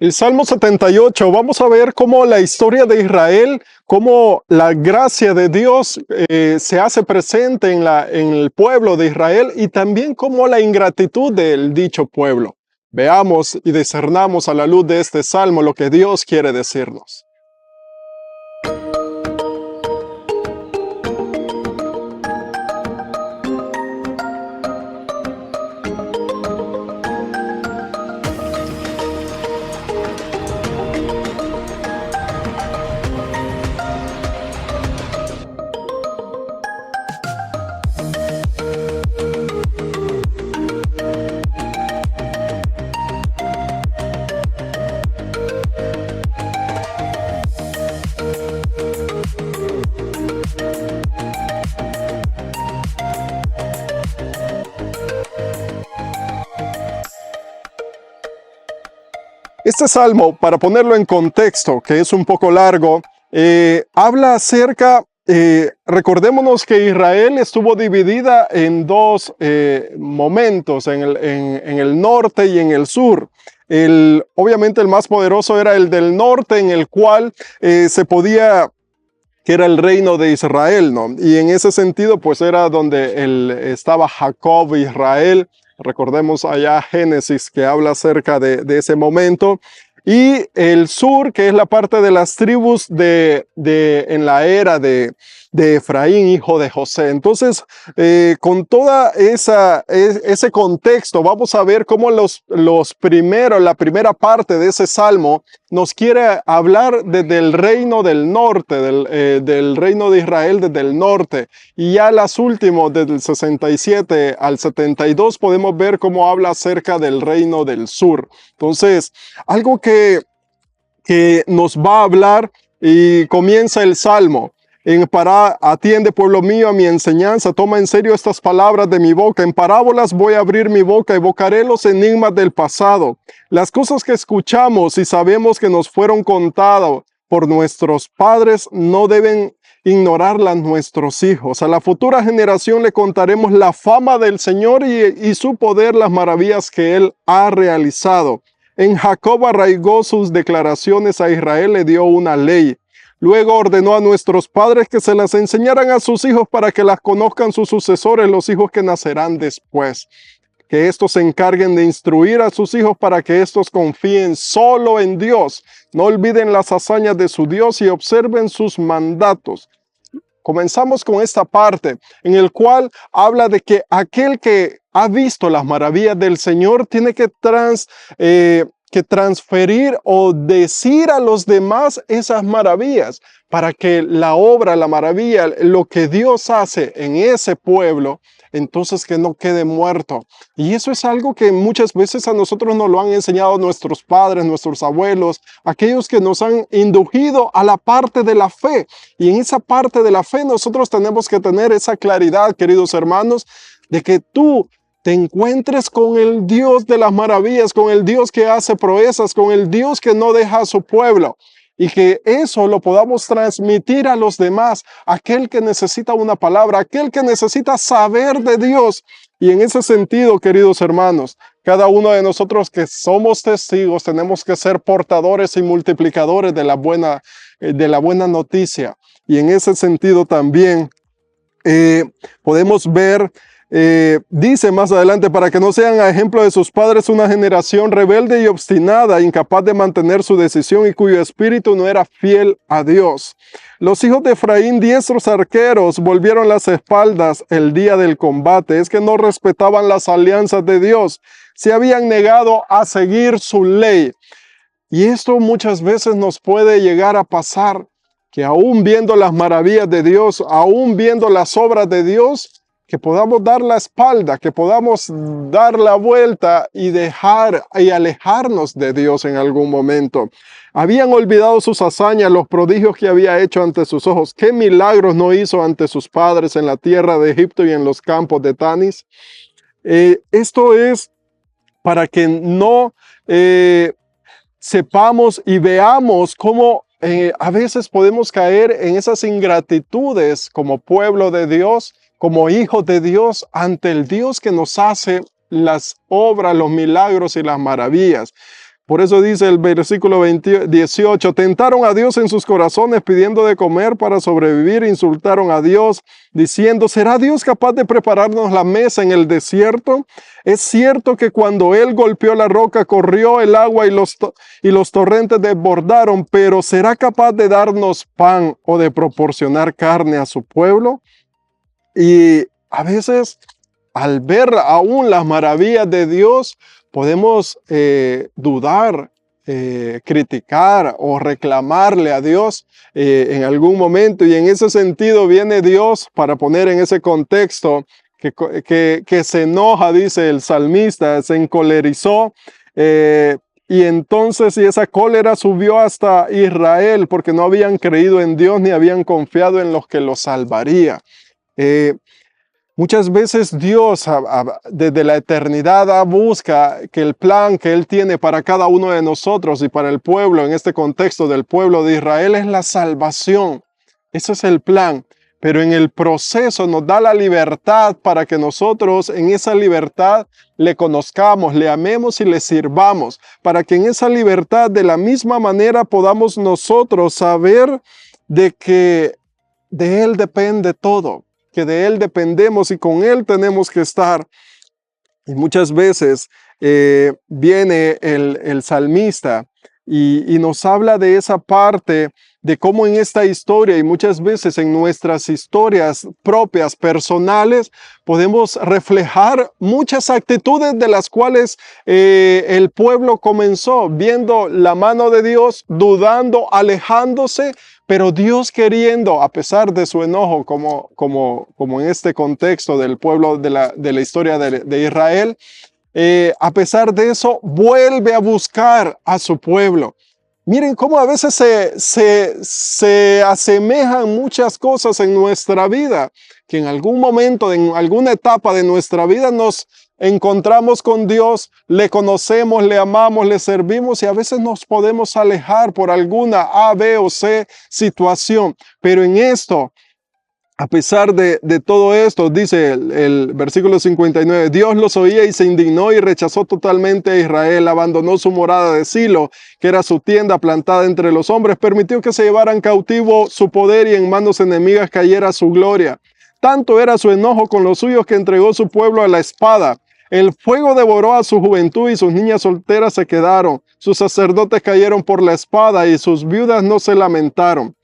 El Salmo 78, vamos a ver cómo la historia de Israel, cómo la gracia de Dios se hace presente en el pueblo de Israel y también cómo la ingratitud del dicho pueblo. Veamos y discernamos a la luz de este Salmo lo que Dios quiere decirnos. Este salmo, para ponerlo en contexto, que es un poco largo, habla acerca, recordémonos que Israel estuvo dividida en dos momentos, en el norte y en el sur. Obviamente el más poderoso era el del norte, en el cual se podía, que era el reino de Israel, ¿no? Y en ese sentido, pues era donde estaba Jacob, Israel. Recordemos allá Génesis que habla acerca de ese momento. Y el sur, que es la parte de las tribus en la era de Efraín, hijo de José. Entonces, con toda ese contexto, vamos a ver cómo la primera parte de ese salmo nos quiere hablar desde el reino del norte, del reino de Israel desde el norte. Y ya las últimas, desde el 67 al 72, podemos ver cómo habla acerca del reino del sur. Entonces, algo que nos va a hablar y comienza el salmo. Atiende, pueblo mío, a mi enseñanza, toma en serio estas palabras de mi boca. En parábolas voy a abrir mi boca, evocaré los enigmas del pasado. Las cosas que escuchamos y sabemos que nos fueron contadas por nuestros padres no deben ignorarlas nuestros hijos. A la futura generación le contaremos la fama del Señor y su poder, las maravillas que Él ha realizado. En Jacob arraigó sus declaraciones, a Israel le dio una ley. Luego ordenó a nuestros padres que se las enseñaran a sus hijos para que las conozcan sus sucesores, los hijos que nacerán después. Que estos se encarguen de instruir a sus hijos para que estos confíen solo en Dios. No olviden las hazañas de su Dios y observen sus mandatos. Comenzamos con esta parte en el cual habla de que aquel que ha visto las maravillas del Señor tiene que transferir o decir a los demás esas maravillas para que la obra, la maravilla, lo que Dios hace en ese pueblo, entonces que no quede muerto. Y eso es algo que muchas veces a nosotros nos lo han enseñado nuestros padres, nuestros abuelos, aquellos que nos han inducido a la parte de la fe. Y en esa parte de la fe nosotros tenemos que tener esa claridad, queridos hermanos, de que tú te encuentres con el Dios de las maravillas, con el Dios que hace proezas, con el Dios que no deja a su pueblo. Y que eso lo podamos transmitir a los demás, aquel que necesita una palabra, aquel que necesita saber de Dios. Y en ese sentido, queridos hermanos, cada uno de nosotros que somos testigos tenemos que ser portadores y multiplicadores de la buena noticia. Y en ese sentido también podemos ver, dice más adelante, para que no sean a ejemplo de sus padres una generación rebelde y obstinada, incapaz de mantener su decisión y cuyo espíritu no era fiel a Dios. Los hijos de Efraín, diestros arqueros, volvieron las espaldas el día del combate. Es que no respetaban las alianzas de Dios. Se habían negado a seguir su ley. Y esto muchas veces nos puede llegar a pasar, que aún viendo las maravillas de Dios, aún viendo las obras de Dios, que podamos dar la espalda, que podamos dar la vuelta y dejar y alejarnos de Dios en algún momento. Habían olvidado sus hazañas, los prodigios que había hecho ante sus ojos. ¿Qué milagros no hizo ante sus padres en la tierra de Egipto y en los campos de Tanis? Esto es para que no sepamos y veamos cómo a veces podemos caer en esas ingratitudes como pueblo de Dios, como hijos de Dios, ante el Dios que nos hace las obras, los milagros y las maravillas. Por eso dice el versículo 18, tentaron a Dios en sus corazones pidiendo de comer para sobrevivir, insultaron a Dios diciendo, ¿será Dios capaz de prepararnos la mesa en el desierto? Es cierto que cuando Él golpeó la roca corrió el agua y los torrentes desbordaron, pero ¿será capaz de darnos pan o de proporcionar carne a su pueblo? Y a veces al ver aún las maravillas de Dios, podemos dudar, criticar o reclamarle a Dios en algún momento. Y en ese sentido viene Dios para poner en ese contexto que se enoja, dice el salmista, se encolerizó. Y entonces y esa cólera subió hasta Israel porque no habían creído en Dios ni habían confiado en los que los salvaría. Muchas veces Dios desde la eternidad busca que el plan que Él tiene para cada uno de nosotros y para el pueblo, en este contexto del pueblo de Israel, es la salvación. Ese es el plan. Pero en el proceso nos da la libertad para que nosotros en esa libertad le conozcamos, le amemos y le sirvamos. Para que en esa libertad de la misma manera podamos nosotros saber de que de Él depende todo, que de Él dependemos y con Él tenemos que estar. Y muchas veces viene el salmista y nos habla de esa parte de cómo en esta historia y muchas veces en nuestras historias propias, personales, podemos reflejar muchas actitudes de las cuales el pueblo comenzó, viendo la mano de Dios, dudando, alejándose, pero Dios queriendo, a pesar de su enojo, como en este contexto del pueblo de la historia de Israel, a pesar de eso, vuelve a buscar a su pueblo. Miren cómo a veces se asemejan muchas cosas en nuestra vida, que en algún momento, en alguna etapa de nuestra vida nos encontramos con Dios, le conocemos, le amamos, le servimos y a veces nos podemos alejar por alguna A, B o C situación. Pero en esto, a pesar de todo esto, dice el versículo 59, Dios los oía y se indignó y rechazó totalmente a Israel, abandonó su morada de Silo, que era su tienda plantada entre los hombres, permitió que se llevaran cautivo su poder y en manos enemigas cayera su gloria. Tanto era su enojo con los suyos que entregó su pueblo a la espada. El fuego devoró a su juventud y sus niñas solteras se quedaron. Sus sacerdotes cayeron por la espada y sus viudas no se lamentaron.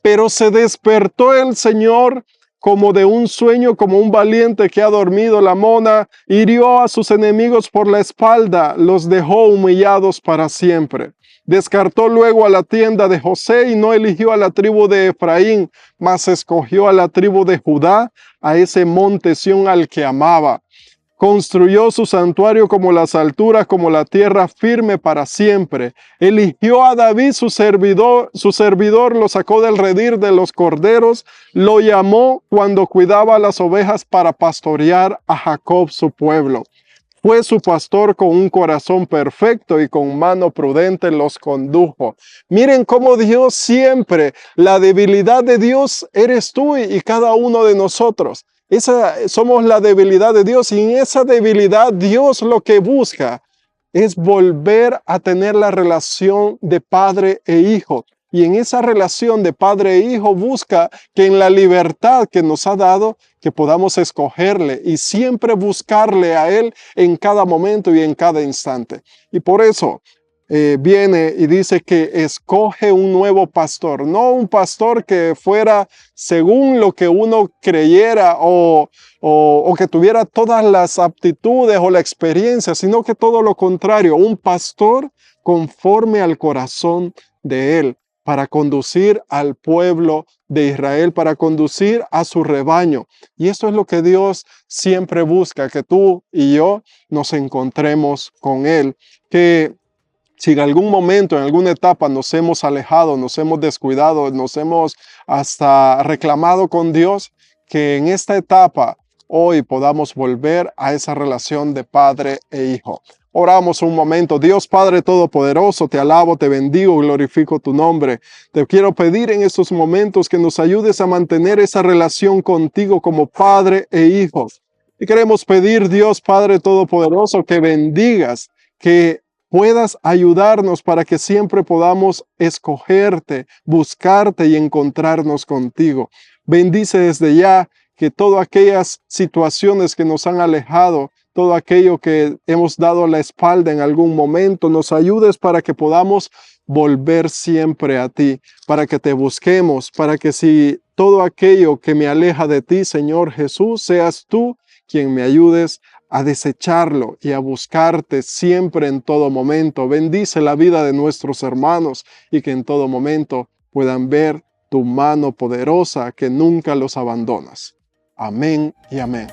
Pero se despertó el Señor como de un sueño, como un valiente que ha dormido la mona, hirió a sus enemigos por la espalda, los dejó humillados para siempre. Descartó luego a la tienda de José y no eligió a la tribu de Efraín, mas escogió a la tribu de Judá, a ese monte Sión al que amaba. Construyó su santuario como las alturas, como la tierra firme para siempre. Eligió a David su servidor lo sacó del redil de los corderos, lo llamó cuando cuidaba las ovejas para pastorear a Jacob su pueblo. Fue su pastor con un corazón perfecto y con mano prudente los condujo. Miren cómo Dios siempre, la debilidad de Dios eres tú y cada uno de nosotros. Somos la debilidad de Dios y en esa debilidad Dios lo que busca es volver a tener la relación de padre e hijo. Y en esa relación de padre e hijo busca que en la libertad que nos ha dado, que podamos escogerle y siempre buscarle a Él en cada momento y en cada instante. Y por eso viene y dice que escoge un nuevo pastor, no un pastor que fuera según lo que uno creyera o que tuviera todas las aptitudes o la experiencia, sino que todo lo contrario, un pastor conforme al corazón de Él, para conducir al pueblo de Israel, para conducir a su rebaño. Y esto es lo que Dios siempre busca, que tú y yo nos encontremos con Él, que si en algún momento, en alguna etapa nos hemos alejado, nos hemos descuidado, nos hemos hasta reclamado con Dios, que en esta etapa hoy podamos volver a esa relación de padre e hijo. Oramos un momento. Dios Padre Todopoderoso, te alabo, te bendigo, glorifico tu nombre. Te quiero pedir en estos momentos que nos ayudes a mantener esa relación contigo como padre e hijo. Y queremos pedir, Dios Padre Todopoderoso, que bendigas, que puedas ayudarnos para que siempre podamos escogerte, buscarte y encontrarnos contigo. Bendice desde ya que todas aquellas situaciones que nos han alejado, todo aquello que hemos dado la espalda en algún momento, nos ayudes para que podamos volver siempre a ti, para que te busquemos, para que si todo aquello que me aleja de ti, Señor Jesús, seas tú quien me ayudes a desecharlo y a buscarte siempre en todo momento. Bendice la vida de nuestros hermanos y que en todo momento puedan ver tu mano poderosa que nunca los abandonas. Amén y amén.